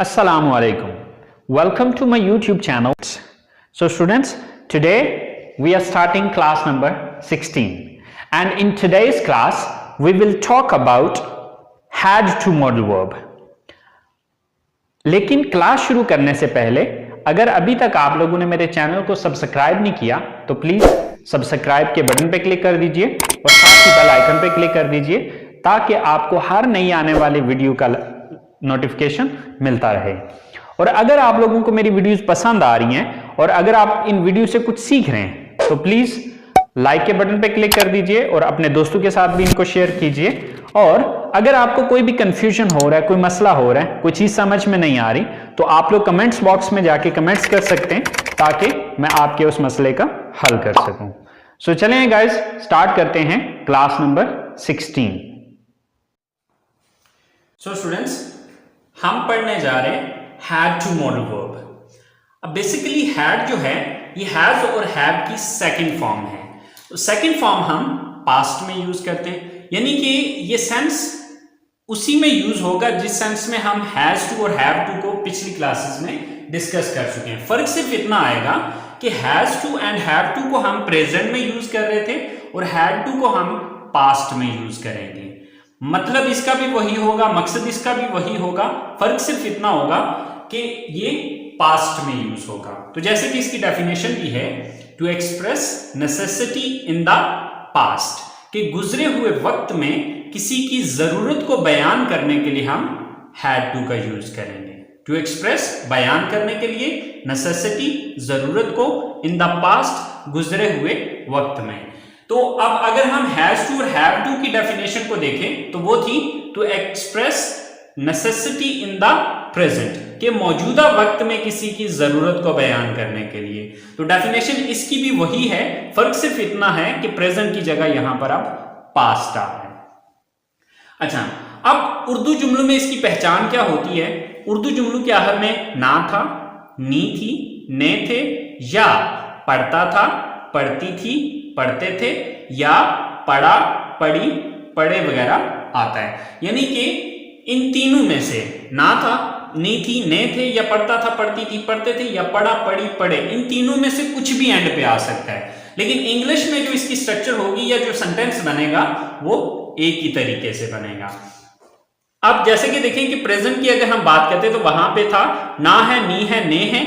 Assalamu alaikum. Welcome to my YouTube channel. So students, today we are starting class number 16 and in today's class we will talk about had to modal verb. लेकिन class शुरू करने से पहले अगर अभी तक आप लोगों ने मेरे चैनल को सब्सक्राइब नहीं किया तो प्लीज सब्सक्राइब के बटन पे क्लिक कर दीजिए और साथ ही बेल आइकन पे क्लिक कर दीजिए ताकि आपको हर नई आने वाली वीडियो का नोटिफिकेशन मिलता रहे। और अगर आप लोगों को मेरी वीडियोस पसंद आ रही हैं और अगर आप इन वीडियो से कुछ सीख रहे हैं तो प्लीज लाइक के बटन पे क्लिक कर दीजिए और अपने दोस्तों के साथ भी इनको शेयर कीजिए। और अगर आपको कोई भी कंफ्यूजन हो रहा है, कोई मसला हो रहा है, कोई चीज समझ में नहीं आ रही तो आप लोग कमेंट्स बॉक्स में जाके कमेंट्स कर सकते हैं ताकि मैं आपके उस मसले का हल कर सकूं। सो चलें गाइस, स्टार्ट करते हैं क्लास नंबर 16। सो स्टूडेंट्स, हम पढ़ने जा रहे हैं हैड टू मॉडल वर्ब। अब बेसिकली हैड जो है ये हैज और हैव की सेकंड फॉर्म है। तो सेकंड फॉर्म हम पास्ट में यूज करते हैं, यानी कि ये सेंस उसी में यूज होगा जिस सेंस में हम हैज टू और हैव टू को पिछली क्लासेस में डिस्कस कर चुके हैं। फर्क सिर्फ इतना आएगा कि has to and have to को हम प्रेजेंट में यूज कर रहे थे और हैड टू को हम पास्ट में यूज करेंगे। मतलब इसका भी वही होगा, मकसद इसका भी वही होगा, फर्क सिर्फ इतना होगा कि ये पास्ट में यूज होगा। तो जैसे कि इसकी डेफिनेशन भी है, to express necessity in the past, कि गुजरे हुए वक्त में किसी की जरूरत को बयान करने के लिए हम हैड टू का यूज करेंगे। टू एक्सप्रेस बयान करने के लिए, नेसेसिटी जरूरत को, इन द पास्ट गुजरे हुए वक्त में। तो अब अगर हम हैज टू और हैव टू की डेफिनेशन को देखें तो वो थी to express necessity in the present, के मौजूदा वक्त में किसी की जरूरत को बयान करने के लिए। तो डेफिनेशन इसकी भी वही है, फर्क सिर्फ इतना है कि प्रेजेंट की जगह यहां पर अब पास्ट आ है। अच्छा, अब उर्दू जुमलों में इसकी पहचान क्या होती है? उर्दू जुमलों के आखिर में ना था, नी थी, ने थे, या पढ़ता था, पढ़ती थी, पढ़ते थे, या पढ़ा, पढ़ी, पढ़े वगैरह आता है। यानी कि इन तीनों में से ना था, नी थी, ने थे, या पढ़ता था, पढ़ती थी, पढ़ते थे, या पढ़ा, पढ़ी, पढ़े, इन तीनों में से कुछ भी एंड पे आ सकता है। लेकिन इंग्लिश में जो इसकी स्ट्रक्चर होगी या जो सेंटेंस बनेगा वो एक ही तरीके से बनेगा। अब जैसे कि देखें कि प्रेजेंट की अगर हम बात करते हैं तो वहां पे था ना है, नी है, ने है,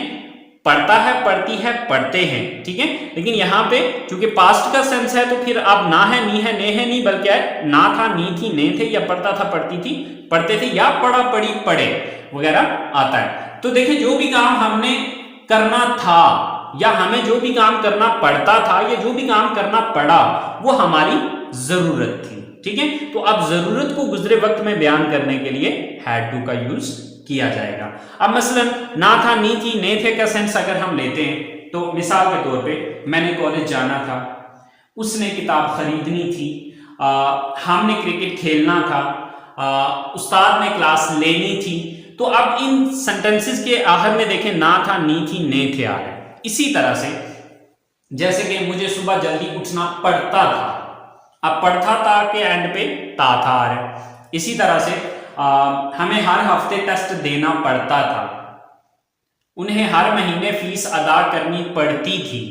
पढ़ता है, पढ़ती है, पढ़ते हैं, ठीक है। लेकिन यहाँ पे चूंकि पास्ट का सेंस है तो फिर अब ना है, नी है, ने है, नहीं बल्कि है ना था, नी थी, ने थे, या पढ़ता था, पढ़ती थी, पढ़ते थे, या पढ़ा, पढ़ी, पढ़े वगैरह आता है। तो देखिए, जो भी काम हमने करना था या हमें जो भी काम करना पड़ता था या जो भी काम करना पड़ा वो हमारी जरूरत थी, ठीक है। तो अब जरूरत को गुजरे वक्त में बयान करने के लिए हैड टू का यूज किया जाएगा। अब मसलन ना था, नी थी, ने थे का सेंस अगर हम लेते हैं तो मिसाल के तौर पे मैंने कॉलेज जाना था, उसने किताब खरीदनी थी, हमने क्रिकेट खेलना था, उस्ताद ने क्लास लेनी थी। तो अब इन सेंटेंसेस के आखिर में देखें ना था, नी थी, ने थे आ रहे हैं। इसी तरह से जैसे कि मुझे सुबह जल्दी उठना पड़ता था, अब पढ़ता था के एंड पे ता था आ रहा है। इसी तरह से हमें हर हफ्ते टेस्ट देना पड़ता था, उन्हें हर महीने फीस अदा करनी पड़ती थी।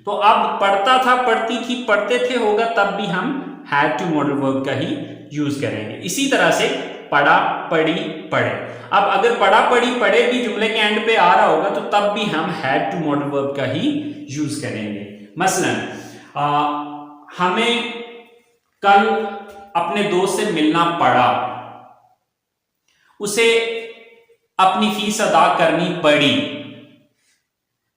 तो अब पढ़ता था, पढ़ती थी, पढ़ते थे होगा तब भी हम हैड टू मॉडल वर्ब का ही यूज करेंगे। इसी तरह से पढ़ा, पढ़ी, पढ़े। अब अगर पढ़ा, पढ़ी, पढ़े भी जुमले के एंड पे आ रहा होगा तो तब भी हम हैड टू मॉडल वर्ब का ही यूज करेंगे। मसलन हमें कल अपने दोस्त से मिलना पड़ा, उसे अपनी फीस अदा करनी पड़ी,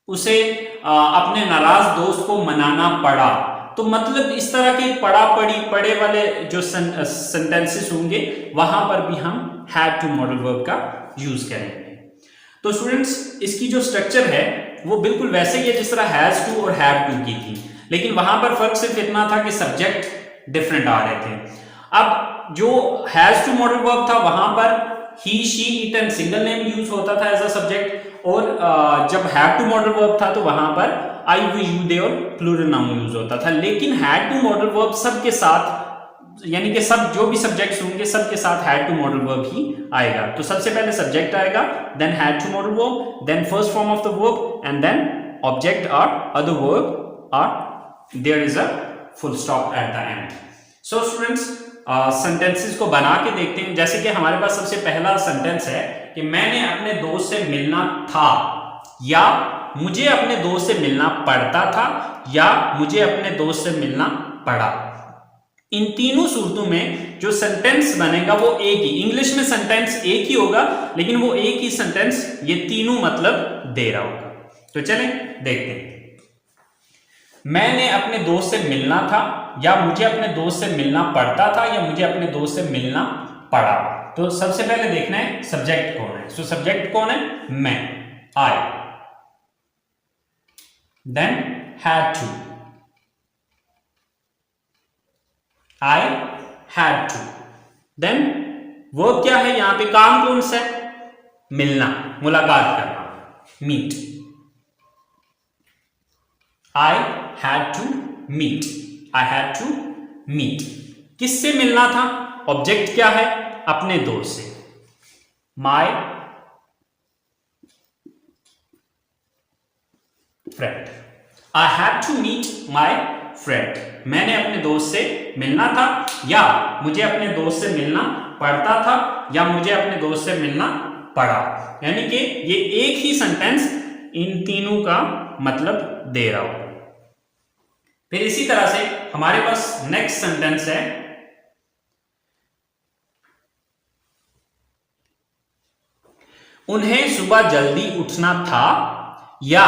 उसे अपने नाराज दोस्त को मनाना पड़ा। तो मतलब इस तरह के पढ़ा, पढ़ी, पढ़े वाले जो सेंटेंसेस होंगे वहां पर भी हम हैड टू मॉडल वर्ब का यूज करेंगे। तो स्टूडेंट्स, इसकी जो स्ट्रक्चर है वो बिल्कुल वैसे ही है जिस तरह हैज टू और हैव टू की थी, लेकिन वहां पर फर्क सिर्फ इतना था कि सब्जेक्ट डिफरेंट आ रहे थे। अब जो हैज टू मॉडल वर्ब था वहां पर he, she, it and single name use होता था एज अ सब्जेक्ट, और जब हैव टू मॉडल वर्ब था तो वहां पर आई, वी, यू, दे और प्लूरल नाउन यूज होता था। लेकिन हैड टू मॉडल वर्ब सबके साथ यानी कि सब जो भी सब्जेक्ट्स होंगे सबके साथ हैड टू मॉडल वर्ब ही आएगा। तो सबसे पहले सब्जेक्ट आएगा, then had to modal verb, then first form of the verb and then object और अदर वर्ब और there is a full stop at the end. So students sentences को बना के देखते हैं। जैसे कि हमारे पास सबसे पहला सेंटेंस है कि मैंने अपने दोस्त से मिलना था, या मुझे अपने दोस्त से मिलना पड़ता था, या मुझे अपने दोस्त से मिलना पड़ा। इन तीनों सूरतों में जो सेंटेंस बनेगा वो एक ही, इंग्लिश में सेंटेंस एक ही होगा लेकिन वो एक ही सेंटेंस ये तीनों मतलब दे रहा होगा। तो चलें देखते हैं। मैंने अपने दोस्त से मिलना था, या मुझे अपने दोस्त से मिलना पड़ता था, या मुझे अपने दोस्त से मिलना पड़ा। तो सबसे पहले देखना है सब्जेक्ट कौन है। सो सब्जेक्ट कौन है? मैं, I, then had to, I had to, then verb क्या है यहां पे, काम कौन सा है? मिलना, मुलाकात करना, meet. I had to meet. I had to meet. किससे मिलना था? ऑब्जेक्ट क्या है? अपने दोस्त से, My friend. I had to meet my friend. मैंने अपने दोस्त से मिलना था, या मुझे अपने दोस्त से मिलना पड़ता था, या मुझे अपने दोस्त से मिलना पड़ा। यानी कि ये एक ही सेंटेंस इन तीनों का मतलब दे रहा हो। फिर इसी तरह से हमारे पास नेक्स्ट सेंटेंस है, उन्हें सुबह जल्दी उठना था, या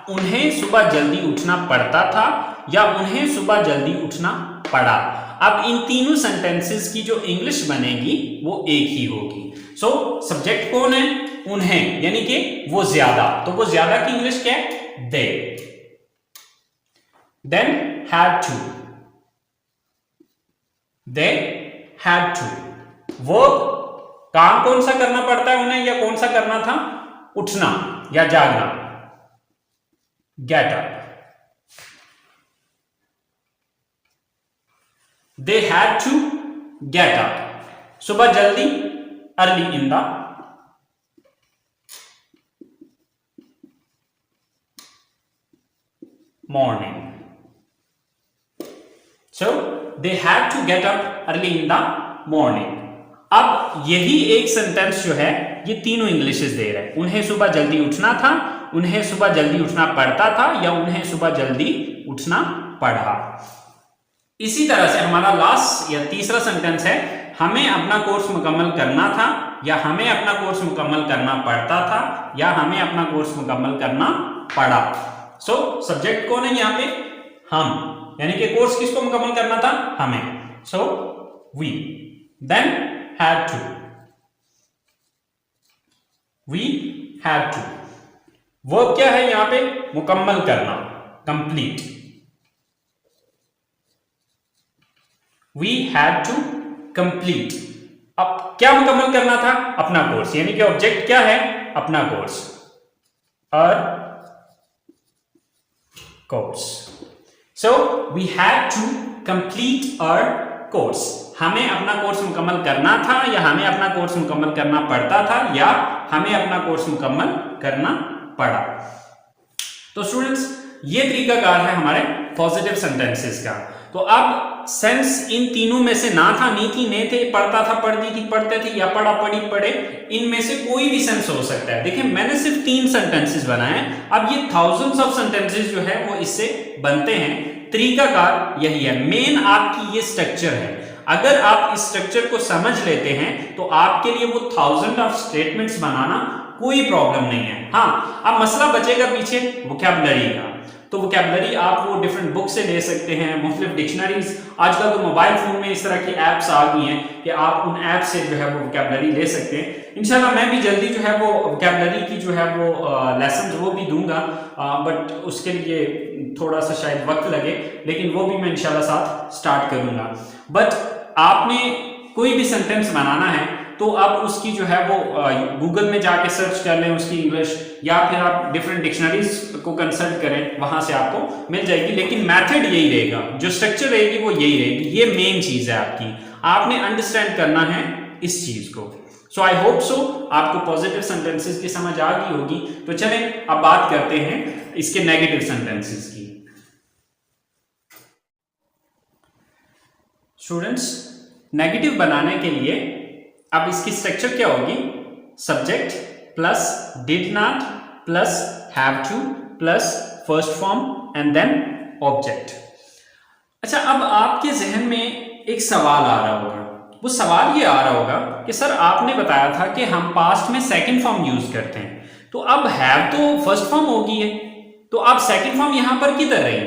उन्हें सुबह जल्दी उठना पड़ता था, या उन्हें सुबह जल्दी उठना पड़ा। अब इन तीनों सेंटेंसेस की जो इंग्लिश बनेगी वो एक ही होगी। सो सब्जेक्ट कौन है? उन्हें, यानी कि वो ज्यादा, तो वो ज्यादा की इंग्लिश क्या है? दे। Then had to, they had to। Verb, काम कौन सा करना पड़ता है उन्हें, या कौन सा करना था? उठना या जागना, get up। They had to get up, सुबह जल्दी, early in the morning। So they had to get up early in the morning। अब यही एक सेंटेंस जो है ये तीनों इंग्लिशेस दे रहा है। उन्हें सुबह जल्दी उठना था, उन्हें सुबह जल्दी उठना पड़ता था, या उन्हें सुबह जल्दी उठना पड़ा। इसी तरह से हमारा लास्ट या तीसरा सेंटेंस है, हमें अपना कोर्स मुकम्मल करना था, या हमें अपना कोर्स मुकम्मल करना पड़ता था, या हमें अपना कोर्स मुकम्मल करना पड़ा। सो सब्जेक्ट कौन है यहाँ पे? हम, यानी कि कोर्स किसको मुकम्मल करना था? हमें। So we, then had to, we had to. Verb क्या है यहां पे? मुकम्मल करना, complete. We had to complete. अब क्या मुकम्मल करना था? अपना कोर्स, यानी कि ऑब्जेक्ट क्या है? अपना कोर्स, और course. So we had to complete our course. हमें अपना कोर्स मुकम्मल करना था, या हमें अपना कोर्स मुकम्मल करना पड़ता था, या हमें अपना कोर्स मुकम्मल करना पड़ा। तो स्टूडेंट्स ये तरीकाकार है हमारे पॉजिटिव सेंटेंसेस का। तो अब सेंस इन तीनों में से ना था, नहीं थी, ने थे, पढ़ता था, पढ़ती थी, पढ़ते थे, या पढ़ा, पढ़ी, पढ़े, इनमें से कोई भी सेंस हो सकता है। देखिए मैंने सिर्फ 3 सेंटेंसेस बनाए हैं, अब ये थाउजेंड्स ऑफ सेंटेंसेस जो है वो इससे बनते हैं। तरीकाकार यही है, मेन आपकी ये स्ट्रक्चर है। अगर आप इस स्ट्रक्चर को समझ लेते हैं तो आपके लिए वो 1000 ऑफ स्टेटमेंट्स बनाना कोई प्रॉब्लम नहीं है। हाँ, अब मसला बचेगा पीछे वोकैबुलरी का। तो वोकैबुलरी आप वो डिफरेंट बुक से ले सकते हैं, मुख्तलिफ डिक्शनरीज। आजकल तो मोबाइल फोन में इस तरह की ऐप्स आ गई हैं कि आप उन ऐप से जो है वो वोकैबुलरी ले सकते हैं। इंशाल्लाह मैं भी जल्दी जो है वो वोकैबुलरी की जो है वो लेसन वो भी दूंगा, बट उसके लिए थोड़ा सा शायद वक्त लगे, लेकिन वो भी मैं इंशाल्लाह साथ स्टार्ट करूंगा। बट आपने कोई भी सेंटेंस बनाना है तो अब उसकी जो है वो गूगल में जाके सर्च कर लें उसकी इंग्लिश, या फिर आप डिफरेंट डिक्शनरीज को कंसल्ट करें, वहां से आपको मिल जाएगी। लेकिन मेथड यही रहेगा, जो स्ट्रक्चर रहेगी वो यही रहेगी। ये मेन चीज है आपकी, आपने अंडरस्टैंड करना है इस चीज को। सो आई होप सो आपको पॉजिटिव सेंटेंसेस की समझ आ गई होगी। तो चलें अब बात करते हैं इसके नेगेटिव सेंटेंसेस की। स्टूडेंट्स, नेगेटिव बनाने के लिए अब इसकी स्ट्रक्चर क्या होगी? Subject plus did not plus have to plus first form and then object. अच्छा, अब आपके जहन में एक सवाल आ रहा होगा। वो सवाल ये आ रहा होगा कि सर आपने बताया था कि हम पास्ट में सेकंड फॉर्म यूज करते हैं, तो अब हैव तो फर्स्ट फॉर्म हो गई है, तो अब सेकंड फॉर्म यहां पर किधर रही?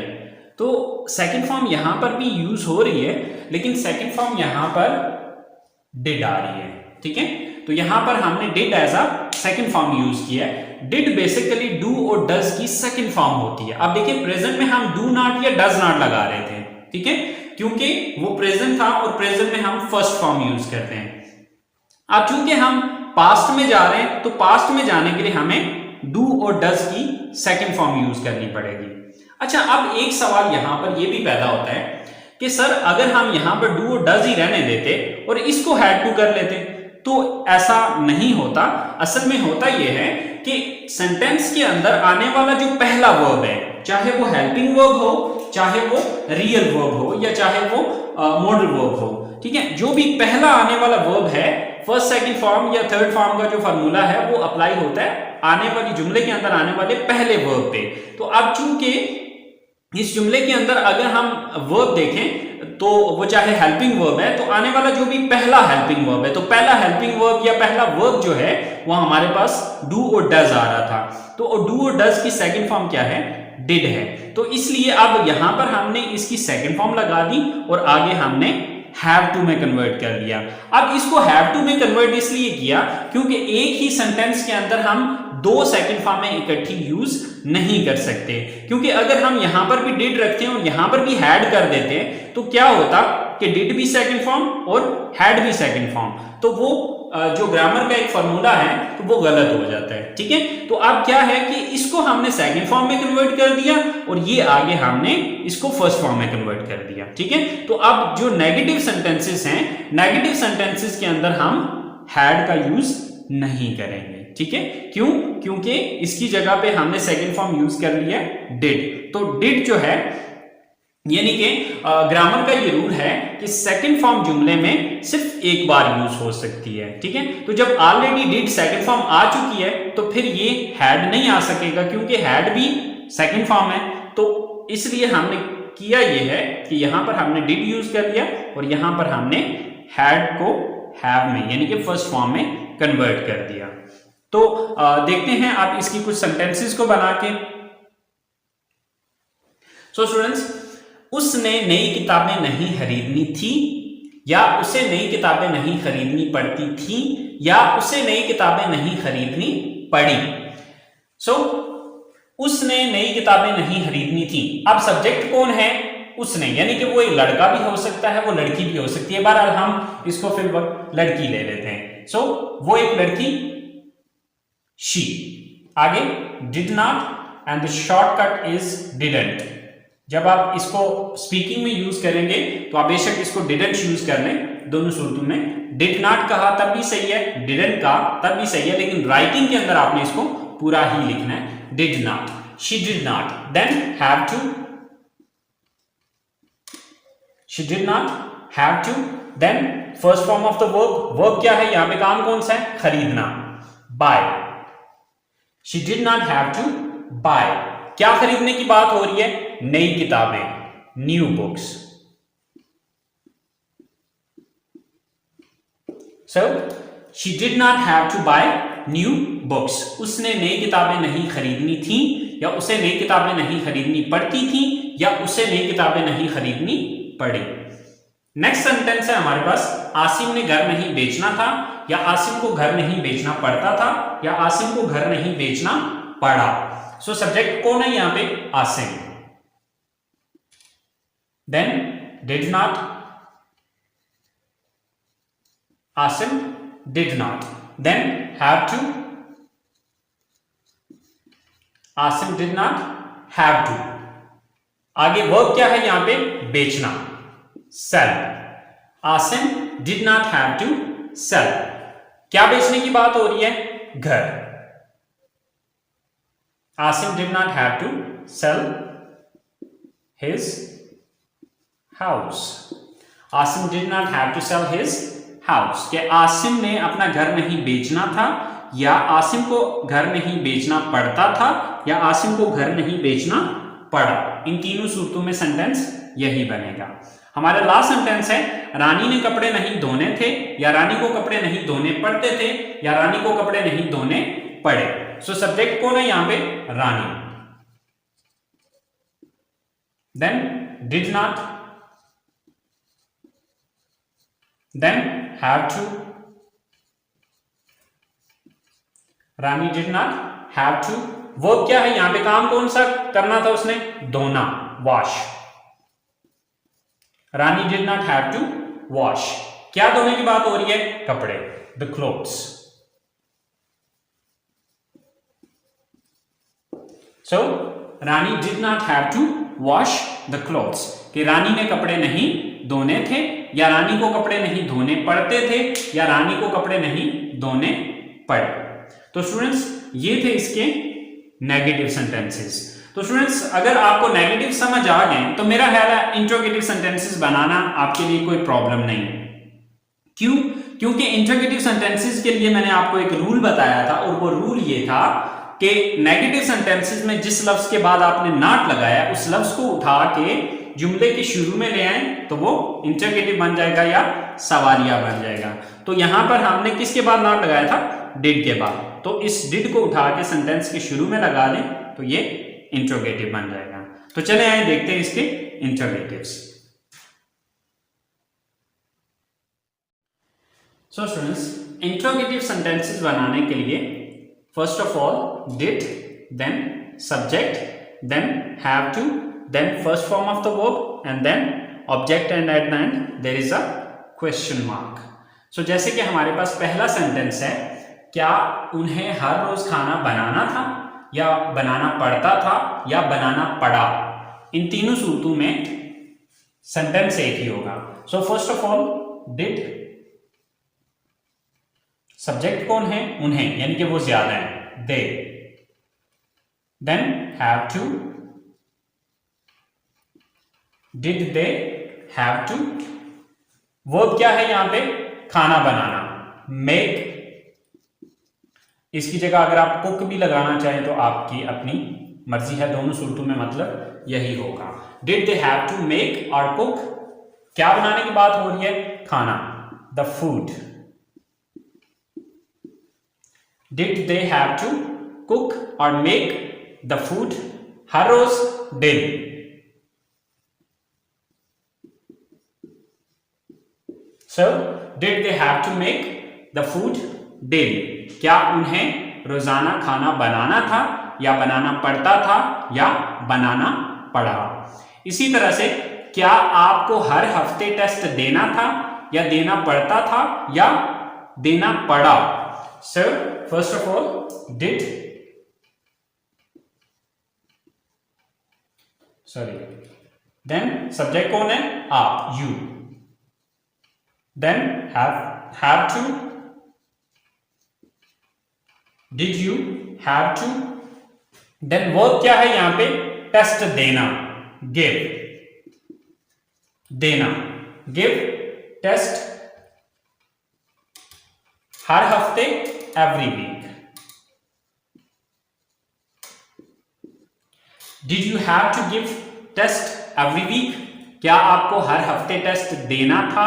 तो सेकंड फॉर्म यहां पर भी यूज हो रही है, लेकिन सेकंड फॉर्म यहां पर डिड आ रही है। ठीक है, तो यहां पर हमने did as a second form use किया है। डिड बेसिकली डू और डज की सेकंड फॉर्म होती है। अब देखिए, प्रेजेंट में हम डू नॉट या डज नॉट लगा रहे थे, ठीक है, क्योंकि वो प्रेजेंट था और प्रेजेंट में हम फर्स्ट फॉर्म यूज करते हैं। अब चूंकि हम पास्ट में जा रहे हैं, तो पास्ट में जाने के लिए हमें डू और डज की सेकंड फॉर्म यूज करनी पड़ेगी। अच्छा, अब एक सवाल यहां पर यह भी पैदा होता है कि सर अगर हम यहां पर डू और डज ही रहने देते और इसको हैड टू कर लेते, तो ऐसा नहीं होता। असल में होता यह है कि सेंटेंस के अंदर आने वाला जो पहला वर्ब है, चाहे वो हेल्पिंग वर्ब हो, चाहे वो रियल वर्ब हो, या चाहे वो मॉडल वर्ब हो, ठीक है, जो भी पहला आने वाला वर्ब है, फर्स्ट सेकंड फॉर्म या थर्ड फॉर्म का जो फार्मूला है वो अप्लाई होता है आने वाली जुमले के अंदर आने वाले पहले वर्ब पे। तो अब चूंकि इस जुमले के अंदर अगर हम वर्ब देखें तो वो चाहे हेल्पिंग वर्ब है, तो आने वाला जो भी पहला हेल्पिंग वर्ब है, तो पहला हेल्पिंग वर्ब या पहला वर्ब जो है वो हमारे पास डू और डज आ रहा था। तो डू और डज की सेकंड फॉर्म क्या है? डिड है। तो इसलिए अब यहां पर हमने इसकी सेकंड फॉर्म लगा दी और आगे हमने हैव टू में कन्वर्ट कर दिया। अब इसको हैव टू में कन्वर्ट इसलिए किया क्योंकि एक ही सेंटेंस के अंदर हम दो सेकंड फॉर्म में इकट्ठी यूज नहीं कर सकते, क्योंकि अगर हम यहां पर भी डिड रखते हैं और यहां पर भी हैड कर देते तो क्या होता कि डिड भी सेकंड फॉर्म और हैड भी सेकंड फॉर्म, तो वो जो ग्रामर का एक फॉर्मूला है तो वो गलत हो जाता है। ठीक है, तो अब क्या है कि इसको हमने सेकंड फॉर्म में कन्वर्ट कर दिया और ये आगे हमने इसको फर्स्ट फॉर्म में कन्वर्ट कर दिया। ठीक है, तो अब जो नेगेटिव सेंटेंसेस हैं, नेगेटिव सेंटेंसेस के अंदर हम हैड का यूज नहीं करेंगे। ठीक है, क्यों? क्योंकि इसकी जगह पे हमने सेकंड फॉर्म यूज कर लिया डिड। तो डिड जो है, यानी कि ग्रामर का ये रूल है कि सेकंड फॉर्म जुमले में सिर्फ एक बार यूज हो सकती है। ठीक है, तो जब ऑलरेडी डिड सेकंड फॉर्म आ चुकी है तो फिर ये हैड नहीं आ सकेगा, क्योंकि हैड भी सेकंड फॉर्म है। तो इसलिए हमने किया ये है कि यहां पर हमने डिड यूज कर लिया और यहां पर हमने हैड को हैव में यानी कि फर्स्ट फॉर्म में कन्वर्ट कर दिया। तो देखते हैं आप इसकी कुछ सेंटेंसेस को बना के। सो स्टूडेंट्स, उसने नई किताबें नहीं खरीदनी थी, या उसे नई किताबें नहीं खरीदनी पड़ती थी, या उसे नई किताबें नहीं खरीदनी पड़ी। सो उसने नई किताबें नहीं खरीदनी थी। अब सब्जेक्ट कौन है? उसने, यानी कि वो एक लड़का भी हो सकता है, वो लड़की भी हो सकती है। बहरहाल हम इसको फिर लड़की ले लेते हैं। सो वो एक लड़की, शी। आगे did not and the shortcut is didn't. जब आप इसको स्पीकिंग में यूज करेंगे तो आप बेशक इसको डिडंट यूज कर लें, दोनों सूरतों में। डिड नॉट कहा तब भी सही है, डिडंट कहा तब भी सही है, लेकिन राइटिंग के अंदर आपने इसको पूरा ही लिखना है। Did not, she did not, then have to, she did not, have to, then first form of the verb. Verb क्या है यहां पे? काम कौन सा है? खरीदना, buy. She did not have to buy. क्या खरीदने की बात हो रही है? नई किताबें, new books. So she did not have to buy new books. उसने नई किताबें नहीं खरीदनी थी, या उसे नई किताबें नहीं खरीदनी पड़ती थी, या उसे नई किताबें नहीं खरीदनी पड़ी। नेक्स्ट सेंटेंस है हमारे पास, आसिम ने घर नहीं बेचना था, या आसिम को घर नहीं बेचना पड़ता था, या आसिम को घर नहीं बेचना पड़ा। सो सब्जेक्ट कौन है यहां पे? Asim. Then did not, Asim, did not. Then have to, Asim did not have to. आगे वर्ब क्या है यहां पे? बेचना, sell. Asim did not have to sell. क्या बेचने की बात हो रही है? घर. Asim did not have to sell his house. Asim did not have to sell his house. कि आसिम ने अपना घर नहीं बेचना था, या आसिम को घर नहीं बेचना पड़ता था, या आसिम को घर नहीं बेचना पड़ा. इन तीनों सूरतों में सेंटेंस यही बनेगा. हमारा लास्ट सेंटेंस है रानी ने कपड़े नहीं धोने थे, या रानी को कपड़े नहीं धोने पड़ते थे, या रानी को कपड़े नहीं धोने पड़े. सो सब्जेक्ट कौन है यहां पे? Rani. Then did not, then have to. Rani did not have to. Verb क्या है यहां पे? काम कौन सा करना था उसने? धोना, wash. Rani did not have to wash. क्या धोने की बात हो रही है? कपड़े, the clothes. So Rani did not have to wash the clothes. कि रानी ने कपड़े नहीं धोने थे, या रानी को कपड़े नहीं धोने पड़ते थे, या रानी को कपड़े नहीं धोने पड़े. तो स्टूडेंट्स ये थे इसके नेगेटिव सेंटेंसेस. तो स्टूडेंट्स अगर आपको नेगेटिव समझ आ गए तो मेरा ख्याल है इंट्रोगेटिव सेंटेंसेस बनाना आपके लिए कोई प्रॉब्लम नहीं है. क्यों? क्योंकि इंट्रोगेटिव सेंटेंसेस के लिए मैंने आपको एक रूल बताया था, और वो रूल ये था कि नेगेटिव सेंटेंसेस में जिस लफ्ज के बाद आपने नॉट लगाया उस लफ्ज को उठा के जुमले के शुरू में ले आए तो वो इंट्रोगेटिव बन जाएगा या सवालिया बन जाएगा. तो यहां पर हमने किसके बाद नॉट लगाया था? डिड के बाद. तो इस डिड को उठा के सेंटेंस के शुरू में लगा दें तो ये इंट्रोगेटिव बन जाएगा. तो चले आए देखते हैं इसके interrogatives. So students interrogative sentences बनाने के लिए first of all did, then subject, then have to, then first form of the verb, and then object, and at the end there is a question mark. So जैसे कि हमारे पास पहला sentence है, क्या उन्हें हर रोज खाना बनाना था, या बनाना पड़ता था, या बनाना पड़ा. इन तीनों सूरतों में सेंटेंस एक ही होगा. So first of all did, subject कौन है? उन्हें, यानी कि वो ज्यादा है, they. Then have to, did they have to. Verb क्या है यहां पे? खाना बनाना, मेक. इसकी जगह अगर आप कुक भी लगाना चाहें तो आपकी अपनी मर्जी है, दोनों सूरतों में मतलब यही होगा. Did they have to make और कुक. क्या बनाने की बात हो रही है? खाना, the food. Did they have to cook और मेक द फूड. हर रोज, daily. So did they have to make the food daily. क्या उन्हें रोजाना खाना बनाना था, या बनाना पड़ता था, या बनाना पड़ा. इसी तरह से क्या आपको हर हफ्ते टेस्ट देना था, या देना पड़ता था, या देना पड़ा. So first of all did, sorry, then subject कौन है? आप, you. Then have to, did you have to. Then verb क्या है यहां पे? टेस्ट देना, गिव. देना, गिव, टेस्ट, हर हफ्ते, every week. Did you have to give test every week. क्या आपको हर हफ्ते टेस्ट देना था,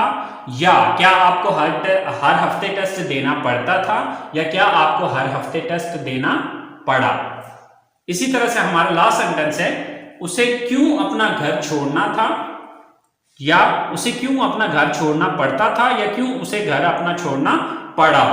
या क्या आपको हर हफ्ते टेस्ट देना पड़ता था, या क्या आपको हर हफ्ते टेस्ट देना पड़ा. इसी तरह से हमारा लास्ट सेंटेंस है, उसे क्यों अपना घर छोड़ना था, या उसे क्यों अपना घर छोड़ना पड़ता था, या क्यों उसे घर अपना छोड़ना पड़ा.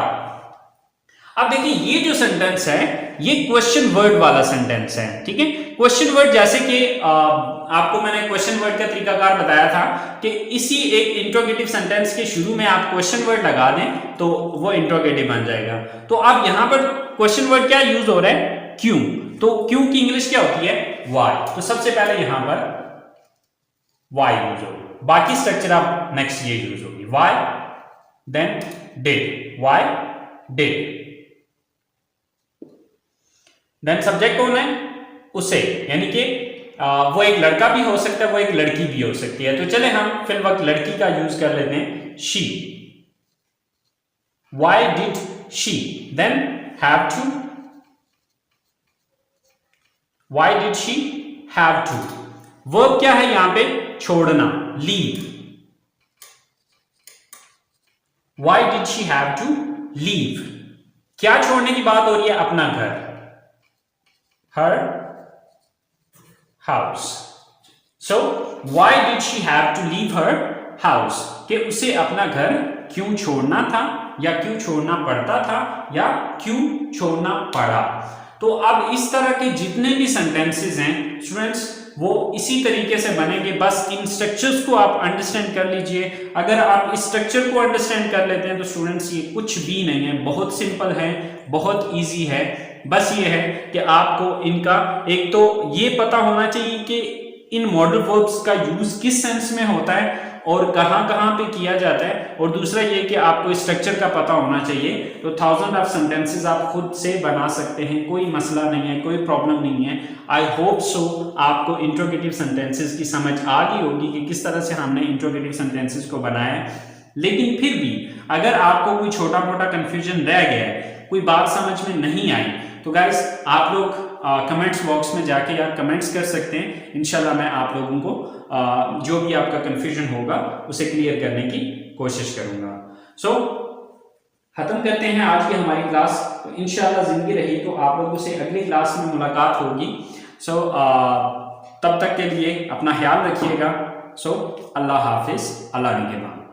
अब देखिए ये जो सेंटेंस है ये क्वेश्चन वर्ड वाला सेंटेंस है, ठीक है। क्वेश्चन वर्ड जैसे कि आपको मैंने क्वेश्चन वर्ड का तरीकाकार बताया था कि इसी एक इंट्रोगेटिव सेंटेंस के शुरू में आप क्वेश्चन वर्ड लगा दें तो वो इंट्रोगेटिव बन जाएगा। तो अब यहां पर क्वेश्चन वर्ड क्या यूज हो रहा है, क्यों। तो क्यों की इंग्लिश क्या होती है, व्हाई। तो सबसे पहले यहां पर व्हाई यूज होगी, बाकी स्ट्रक्चर आप नेक्स्ट ये यूज होगी, why then did, why did. Then subject कौन है, उसे, यानी कि वो एक लड़का भी हो सकता है, वो एक लड़की भी हो सकती है। तो चले हम फिल वक्त लड़की का यूज कर लेते हैं, she, why did she, then have to, why did she have to. Verb क्या है यहां पे, छोड़ना, leave, why did she have to leave. क्या छोड़ने की बात हो रही है, अपना घर, her house. So why did she have to leave her house? कि उसे अपना घर क्यों छोड़ना था, या क्यों छोड़ना पड़ता था, या क्यों छोड़ना पड़ा। तो अब इस तरह के जितने भी सेंटेंसेस हैं स्टूडेंट्स वो इसी तरीके से बनेंगे, बस इन स्ट्रक्चर्स को आप अंडरस्टैंड कर लीजिए। अगर आप इस स्ट्रक्चर को अंडरस्टैंड कर लेते हैं तो स्टूडेंट्स ये कुछ भी नहीं है, बहुत सिंपल है, बहुत इजी है। बस ये है कि आपको इनका एक तो ये पता होना चाहिए कि इन मॉडल वर्ब्स का यूज किस सेंस में होता है और कहां कहां पे किया जाता है, और दूसरा ये कि आपको स्ट्रक्चर का पता होना चाहिए। तो 1000 ऑफ सेंटेंसेस आप खुद से बना सकते हैं, कोई मसला नहीं है, कोई प्रॉब्लम नहीं है। आई होप सो आपको इंट्रोगेटिव सेंटेंसेस की समझ आ गई होगी कि किस तरह से हमने इंट्रोगेटिव सेंटेंसेस को बनाया है। लेकिन फिर भी अगर आपको कोई छोटा मोटा कंफ्यूजन रह गया है, कोई बात समझ में नहीं आई, तो गाइस आप लोग कमेंट्स बॉक्स में जाके आप कमेंट्स कर सकते हैं। इंशाल्लाह मैं आप लोगों को जो भी आपका कंफ्यूजन होगा उसे क्लियर करने की कोशिश करूंगा। सो खत्म करते हैं आज की हमारी क्लास। तो इंशाल्लाह जिंदगी रही तो आप लोगों से अगली क्लास में मुलाकात होगी। सो तब तक के लिए अपना ख्याल रखिएगा। सो अल्लाह हाफिज, अल्लाह निगहबान।